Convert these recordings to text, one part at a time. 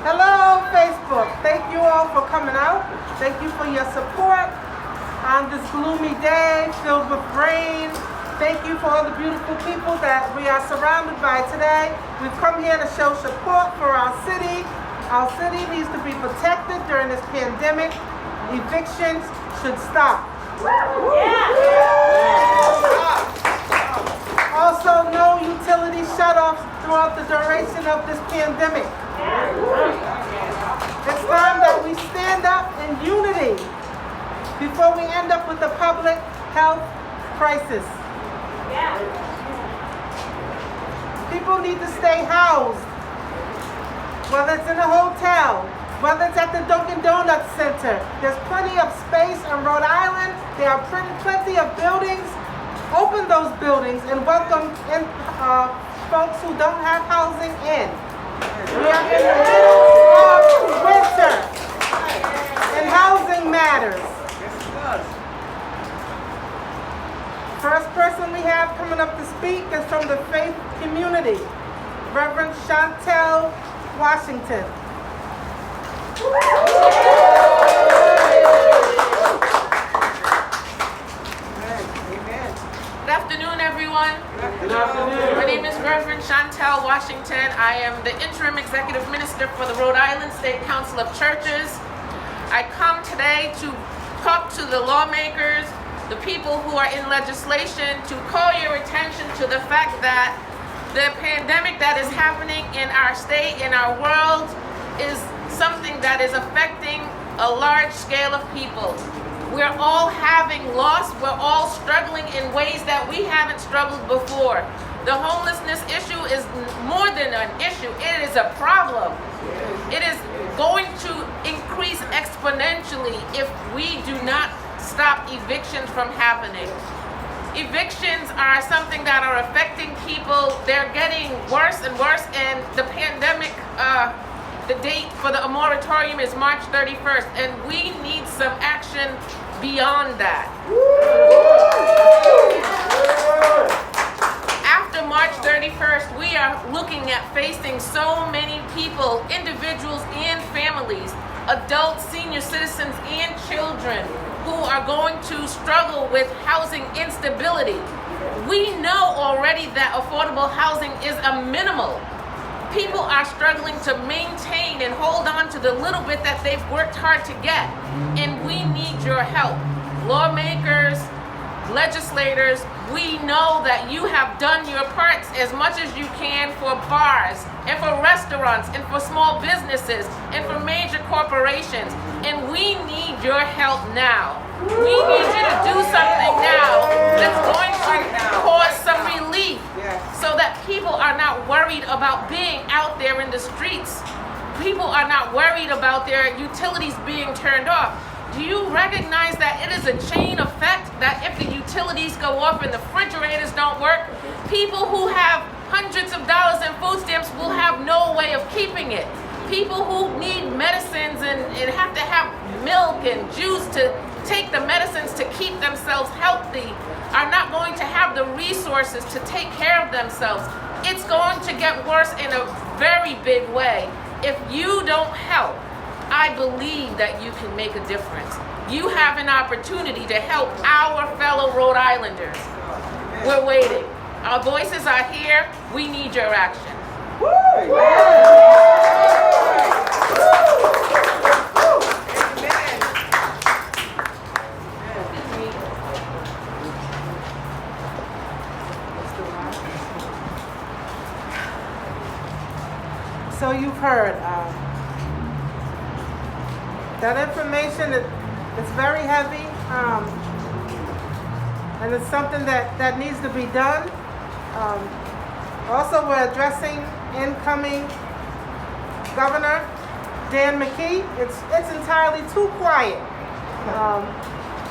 Hello, Facebook. Thank you all for coming out. Thank you for your support on this gloomy day filled with rain. Thank you for all the beautiful people that we are surrounded by today. We've come here to show support for our city. Our city needs to be protected during this pandemic. Evictions should stop. Also, no utility shutoffs throughout the duration of this pandemic. It's time that we stand up in unity before we end up with a public health crisis. People need to stay housed, whether it's in a hotel, whether it's at the Dunkin' Donuts Center. There's plenty of space in Rhode Island. There are plenty of buildings. Open those buildings and welcome in folks who don't have housing in. We are in the middle of winter, and housing matters. First person we have coming up to speak is from the faith community, Reverend Chantel Washington. Good afternoon, everyone. Good afternoon. My name is Reverend Chantel Washington. I am the interim executive minister for the Rhode Island State Council of Churches. I come today to talk to the lawmakers, the people who are in legislation, to call your attention to the fact that the pandemic that is happening in our state, in our world, is something that is affecting a large scale of people. We're all having loss. We're all struggling in ways that we haven't struggled before. The homelessness issue is more than an issue. It is a problem. It is going to increase exponentially if we do not stop evictions from happening. Evictions are something that are affecting people. They're getting worse and worse, and the pandemic, the date for the moratorium is March 31st, and we need some action beyond that. After March 31st, we are looking at facing so many people, individuals and families, adults, senior citizens, and children who are going to struggle with housing instability. We know already that affordable housing is a minimal. People are struggling to maintain and hold on to the little bit that they've worked hard to get, and we need your help. Lawmakers, legislators, we know that you have done your parts as much as you can for bars and for restaurants and for small businesses and for major corporations, and we need your help now. We need you to do something now that's going to cause some relief so that people are not worried about being out there in the streets. People are not worried about their utilities being turned off. Do you recognize that it is a chain effect, that if the utilities go off and the refrigerators don't work, people who have hundreds of dollars in food stamps will have no way of keeping it. People who need medicines and have to have milk and juice to take the medicines to keep themselves healthy are not going to have the resources to take care of themselves. It's going to get worse in a very big way. If you don't help, I believe that you can make a difference. You have an opportunity to help our fellow Rhode Islanders. We're waiting. Our voices are here. We need your action. So you've heard that information. It's very heavy, and it's something that needs to be done. Also, we're addressing incoming Governor Dan McKee. It's entirely too quiet,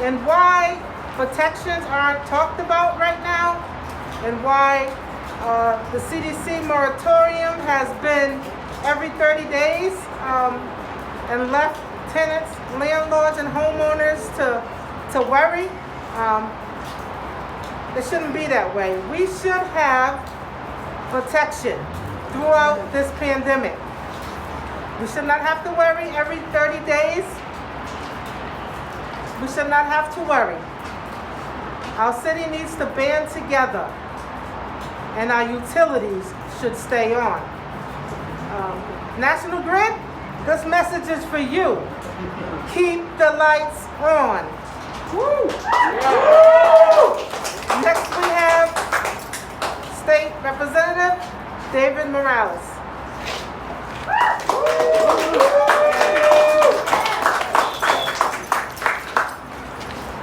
and why protections aren't talked about right now, and why the CDC moratorium has been every 30 days and left tenants, landlords, and homeowners to worry. It shouldn't be that way. We should have protection throughout this pandemic. We should not have to worry every 30 days. We should not have to worry. Our city needs to band together, and our utilities should stay on. National Grid, this message is for you. Keep the lights on. Woo. Next we have State Representative David Morales.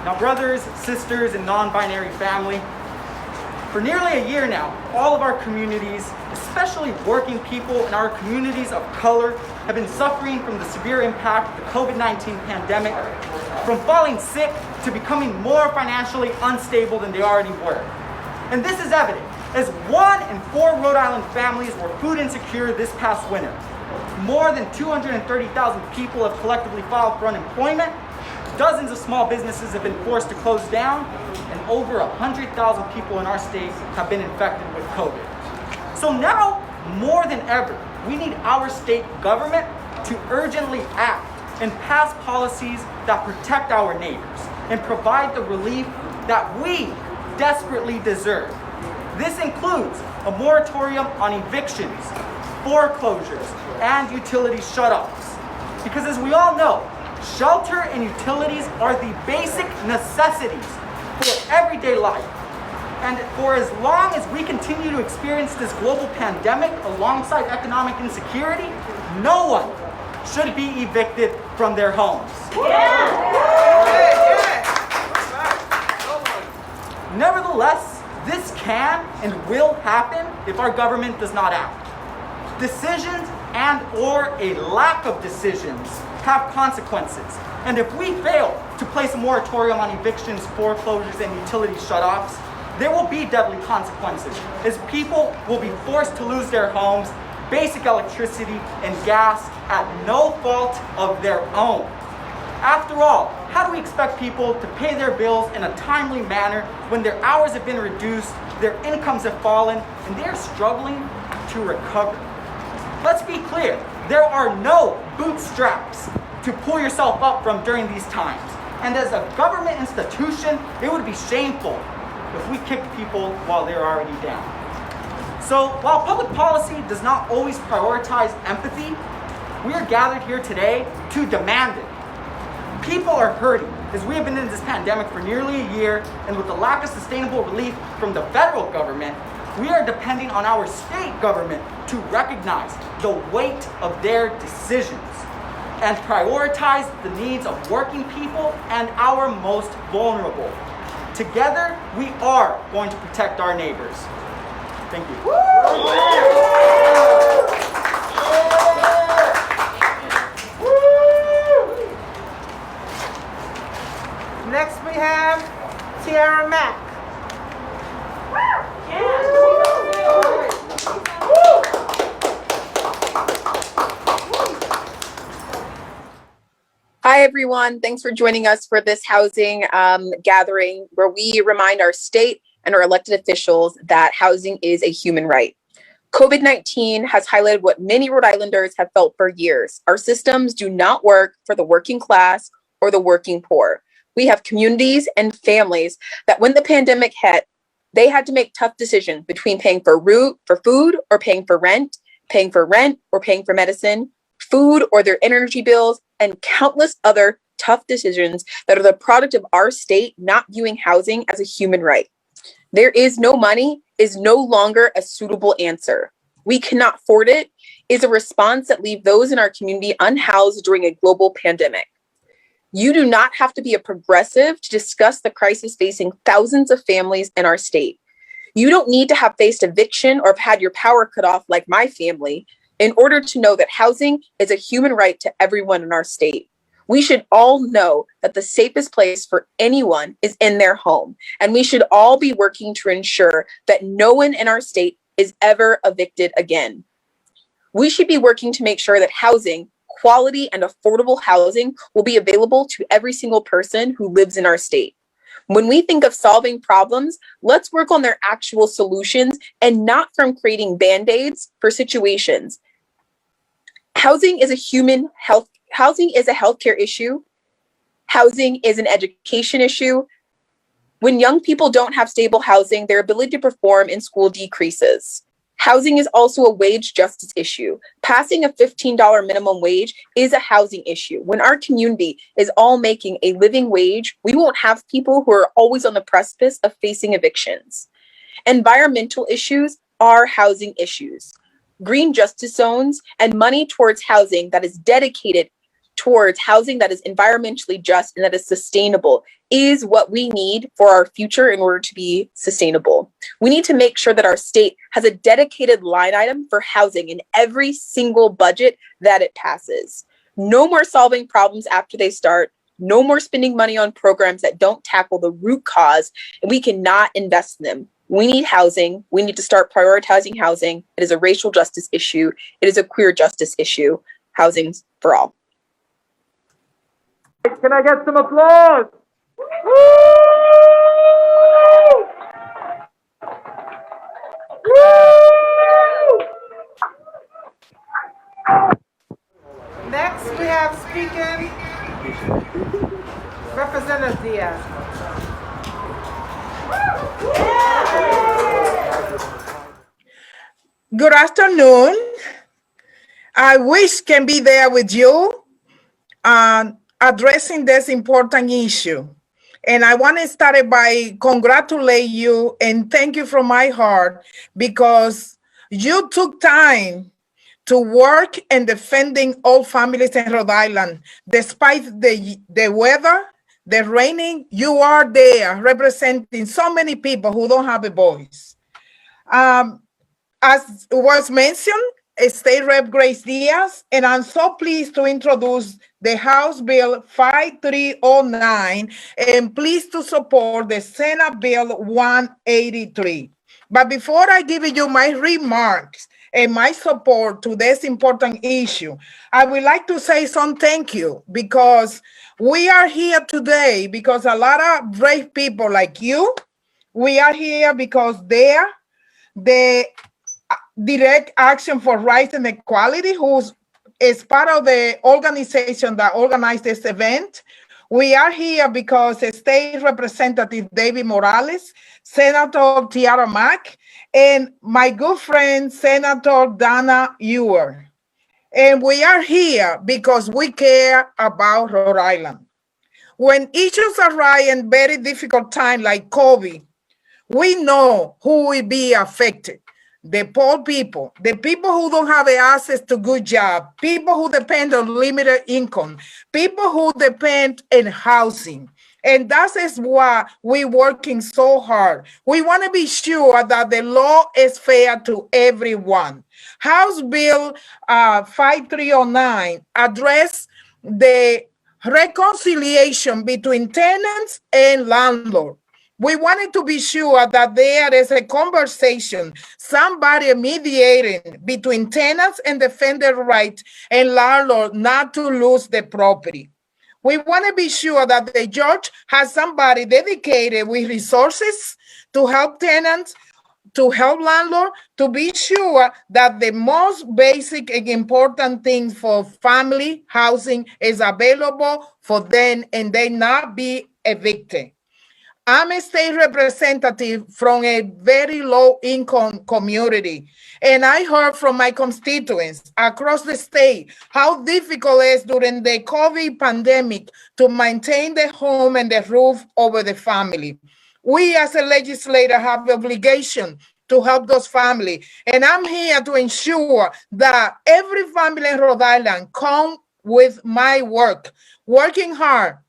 Now, brothers, sisters, and non-binary family, for nearly a year now, all of our communities, especially working people in our communities of color, have been suffering from the severe impact of the COVID-19 pandemic, from falling sick to becoming more financially unstable than they already were. And this is evident, as 1 in 4 Rhode Island families were food insecure this past winter. More than 230,000 people have collectively filed for unemployment. Dozens of small businesses have been forced to close down, and over 100,000 people in our state have been infected with COVID. So now, more than ever, we need our state government to urgently act and pass policies that protect our neighbors and provide the relief that we desperately deserve. This includes a moratorium on evictions, foreclosures, and utility shutoffs. Because as we all know, shelter and utilities are the basic necessities for everyday life. And for as long as we continue to experience this global pandemic alongside economic insecurity, no one should be evicted from their homes. Nevertheless, this can and will happen if our government does not act. Decisions and/or a lack of decisions have consequences. And if we fail to place a moratorium on evictions, foreclosures, and utility shutoffs, there will be deadly consequences, as people will be forced to lose their homes, basic electricity and gas at no fault of their own. After all, how do we expect people to pay their bills in a timely manner when their hours have been reduced, their incomes have fallen, and they're struggling to recover? Let's be clear, there are no bootstraps to pull yourself up from during these times. And as a government institution, it would be shameful if we kicked people while they're already down. So while public policy does not always prioritize empathy, we are gathered here today to demand it. People are hurting, as we have been in this pandemic for nearly a year, and with the lack of sustainable relief from the federal government, we are depending on our state government to recognize the weight of their decisions and prioritize the needs of working people and our most vulnerable. Together, we are going to protect our neighbors. Thank you. Next we have Tierra Mack. Hi, everyone. Thanks for joining us for this housing gathering where we remind our state and our elected officials that housing is a human right. COVID-19 has highlighted what many Rhode Islanders have felt for years. Our systems do not work for the working class or the working poor. We have communities and families that when the pandemic hit, they had to make tough decisions between paying for food or paying for rent or paying for medicine, food or their energy bills, and countless other tough decisions that are the product of our state not viewing housing as a human right. There is no money is no longer a suitable answer. We cannot afford it is a response that leaves those in our community unhoused during a global pandemic. You do not have to be a progressive to discuss the crisis facing thousands of families in our state. You don't need to have faced eviction or have had your power cut off like my family in order to know that housing is a human right to everyone in our state. We should all know that the safest place for anyone is in their home, and we should all be working to ensure that no one in our state is ever evicted again. We should be working to make sure that housing, quality and affordable housing, will be available to every single person who lives in our state. When we think of solving problems, let's work on their actual solutions and not from creating band-aids for situations. Housing is a healthcare issue. Housing is an education issue. When young people don't have stable housing, their ability to perform in school decreases. Housing is also a wage justice issue. Passing a $15 minimum wage is a housing issue. When our community is all making a living wage, we won't have people who are always on the precipice of facing evictions. Environmental issues are housing issues. Green justice zones and money towards housing that is dedicated towards housing that is environmentally just and that is sustainable is what we need for our future in order to be sustainable. We need to make sure that our state has a dedicated line item for housing in every single budget that it passes. No more solving problems after they start. No more spending money on programs that don't tackle the root cause, and we cannot invest in them. We need housing. We need to start prioritizing housing. It is a racial justice issue. It is a queer justice issue. Housing's for all. Can I get some applause? Woo! Woo! Next, we have speaking Representative Diaz. Good afternoon. I wish can be there with you addressing this important issue. And I want to start by congratulate you and thank you from my heart because you took time to work in defending all families in Rhode Island. Despite the weather, the raining, you are there representing so many people who don't have a voice. As was mentioned, State Rep Grace Diaz, and I'm so pleased to introduce the House Bill 5309 and pleased to support the Senate Bill 183. But before I give you my remarks and my support to this important issue, I would like to say some thank you because we are here today because a lot of brave people like you, we are here because the Direct Action for Rights and Equality, who is part of the organization that organized this event. We are here because State Representative David Morales, Senator Tierra Mack, and my good friend, Senator Dana Ewer. And we are here because we care about Rhode Island. When issues arise in very difficult times like COVID, we know who will be affected. The poor people, the people who don't have access to good job, people who depend on limited income, people who depend on housing. And that is why we're working so hard. We want to be sure that the law is fair to everyone. House Bill 5309 address the reconciliation between tenants and landlords. We wanted to be sure that there is a conversation, somebody mediating between tenants and defender rights and landlord not to lose the property. We want to be sure that the judge has somebody dedicated with resources to help tenants, to help landlord, to be sure that the most basic and important thing for family housing is available for them and they not be evicted. I'm a state representative from a very low income community. And I heard from my constituents across the state how difficult it is during the COVID pandemic to maintain the home and the roof over the family. We as a legislator have the obligation to help those families. And I'm here to ensure that every family in Rhode Island come with my work, working hard,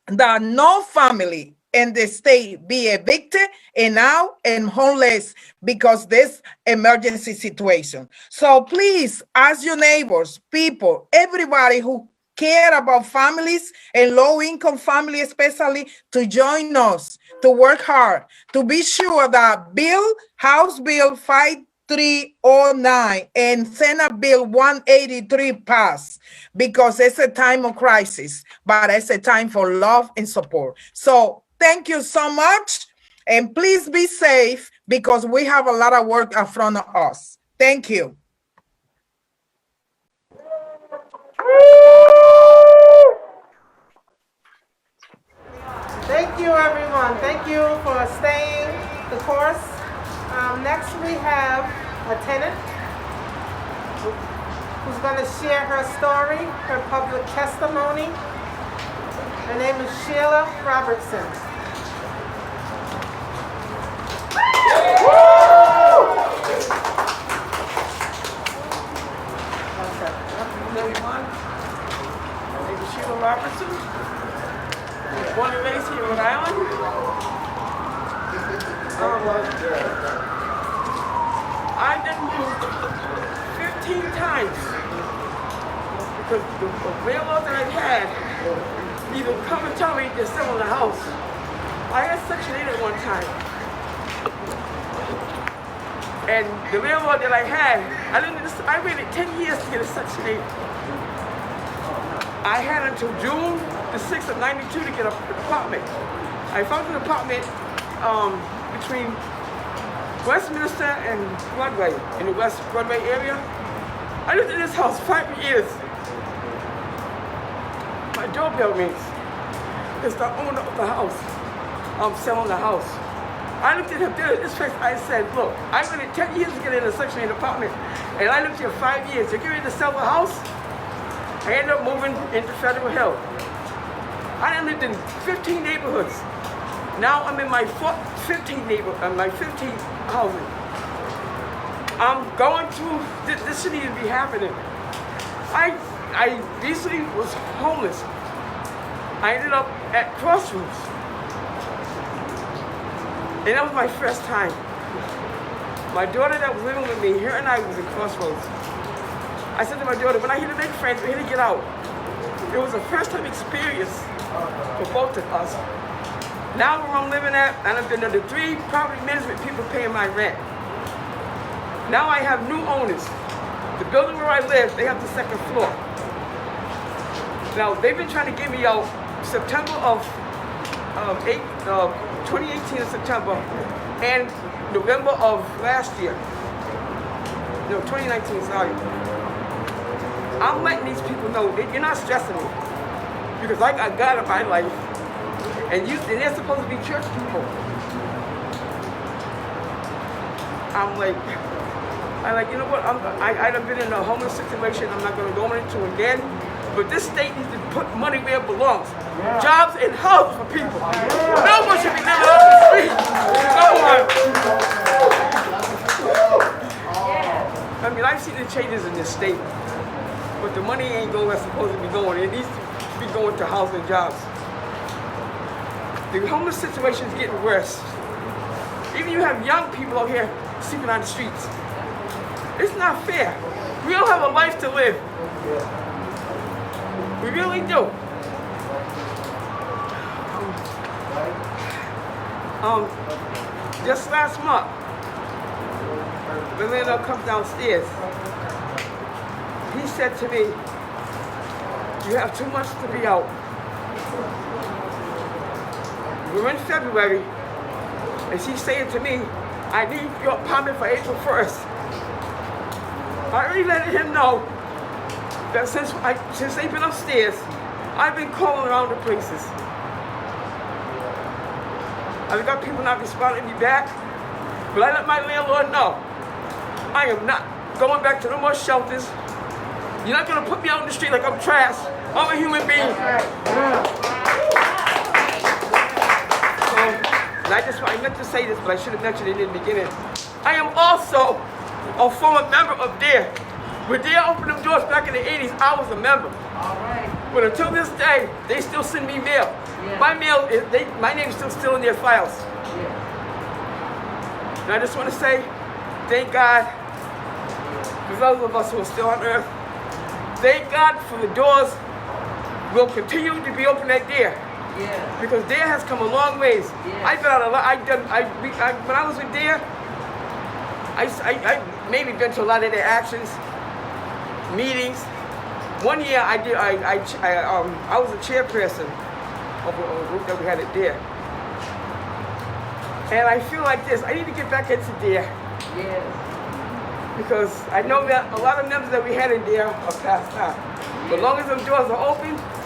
that no family in the state be evicted and now and homeless because this emergency situation. So please ask your neighbors, people, everybody who care about families and low-income families especially to join us, to work hard, to be sure that House Bill 5309 and Senate Bill 183 pass because it's a time of crisis, but it's a time for love and support. So thank you so much, and please be safe because we have a lot of work in front of us. Thank you. you for staying the course. Next we have a tenant who's going to share her story, her public testimony. Her name is Sheila Robertson. Everyone, my name is Sheila Robertson. I was born and raised here in Rhode Island. I've been moved 15 times because the landlord that I've had either come and tell me they're selling the house. I had Section 8 at one time. And the landlord that I had, I waited 10 years to get a Section 8. I had until June the 6th of '92 to get an apartment. I found an apartment between Westminster and Broadway, in the West Broadway area. I lived in this house 5 years. My doorbell rings. It's the owner of the house. I'm selling the house. I looked at him this face, I said, look, I waited 10 years to get in a Section 8 apartment, and I lived here 5 years. You're getting ready to sell the house? I ended up moving into Federal Hill. I done lived in 15 neighborhoods. Now I'm in my 15th neighborhood, my 15th housing. I'm going through, this shouldn't even be happening. I recently was homeless. I ended up at Crossroads. And that was my first time. My daughter that was living with me, her and I was at Crossroads. I said to my daughter, when I hear to make friends, we're here to get out. It was a first time experience for both of us. Now where I'm living at, and I've been under 3 property management people paying my rent. Now I have new owners. The building where I live, they have the 2nd floor. Now they've been trying to get me out September of 2018 in September and November of last year. No, 2019, sorry. I'm letting these people know that you're not stressing me because I got God in my life and they're supposed to be church people. I'm like, you know what, I've been in a homeless situation I'm not gonna go into again, but this state needs to put money where it belongs. Jobs and houses for people. No one should be living off the street. No one. I mean, I've seen the changes in this state, but the money ain't going where it's supposed to be going. It needs to be going to housing jobs. The homeless situation is getting worse. Even you have young people out here sleeping on the streets. It's not fair. We all have a life to live. We really do. Just last month, the landlord comes downstairs. He said to me, you have too much to be out. We're in February, and she's saying to me, I need your apartment for April 1st. I already let him know that since they've been upstairs, I've been calling around the places. I've got people not responding to me back, but I let my landlord know I am not going back to no more shelters. You're not gonna put me out in the street like I'm trash. I'm a human being. I meant to say this, but I should have mentioned it in the beginning. I am also a former member of DARE. When DARE opened them doors back in the 80s, I was a member. But until this day, they still send me mail. My mail, my name is still in their files. And I just want to say, thank God for those of us who are still on earth. Thank God for the doors will continue to be open at DARE. Because DARE has come a long ways. I've been on a lot. When I was with DARE, I maybe been to a lot of their actions, meetings. One year I was a chairperson of a group that we had at DARE. And I feel like this, I need to get back into DARE. Because I know that a lot of members that we had in DARE are passed out. But as long as them doors are open,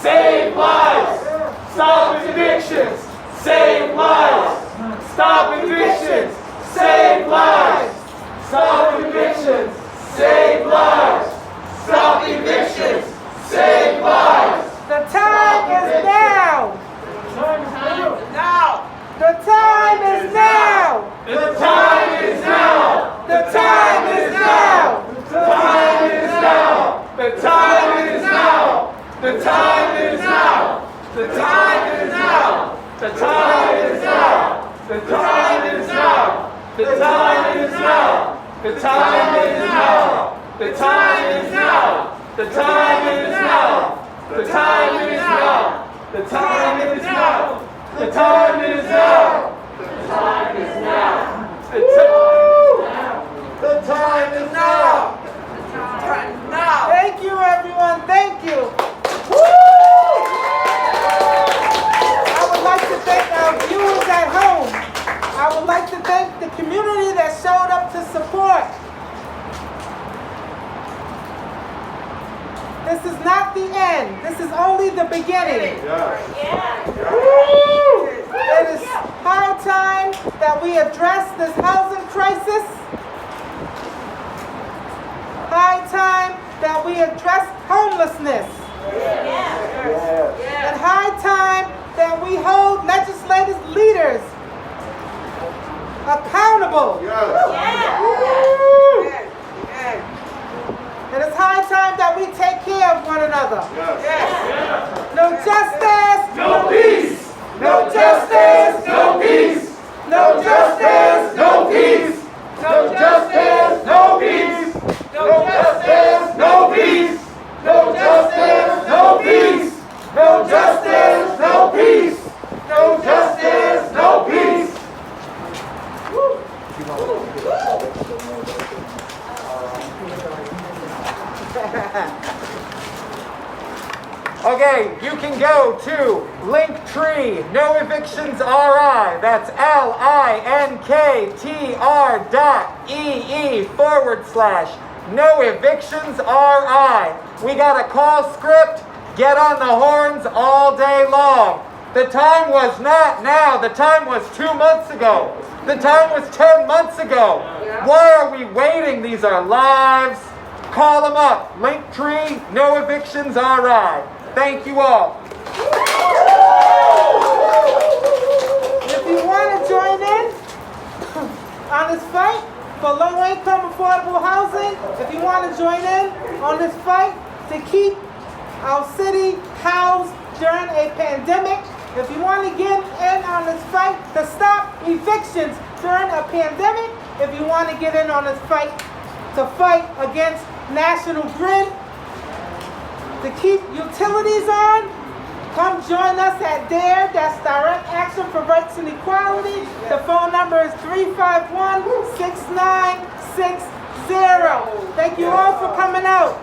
Save lives. Stop evictions. Save lives. Stop evictions. Save lives. Stop evictions. Save lives. Stop evictions. Save lives. The time is now. Now! The time is now. The time is now. The time is now. The time is now. The time is now. The time is now. The time is now. The time is now. The time is now. The time is now. The time is now. The time is now. The time is now. The time is now. The time is now. The time is now. The time is now. The time is now. Now! Thank you, everyone. Thank you. I would like to thank our viewers at home. I would like to thank the community that showed up to support. This is not the end. This is only the beginning. It is high time that we address this housing crisis. High time that we address homelessness. And high time that we hold legislative leaders accountable. It is high time that we take care of one another. No justice, No peace. No justice. No peace. No justice. No peace. No justice. No peace. No justice. No peace. No justice. No peace. No justice. No peace. No justice. No peace. Okay, you can go to Linktree, No Evictions RI. That's linktr.ee/No Evictions RI. We got a call script. Get on the horns all day long. The time was not now. The time was 2 months ago. The time was 10 months ago. Why are we waiting? These are lives. Call them up. Linktree, No Evictions RI. Thank you all. if you want to join in on this fight for low-income affordable housing, if you want to join in on this fight to keep our city housed during a pandemic, if you want to get in on this fight to stop evictions during a pandemic, if you want to get in on this fight to fight against National Grid, to keep utilities on, come join us at DARE, that's Direct Action for Rights and Equality. The phone number is 351-6960. Thank you all for coming out.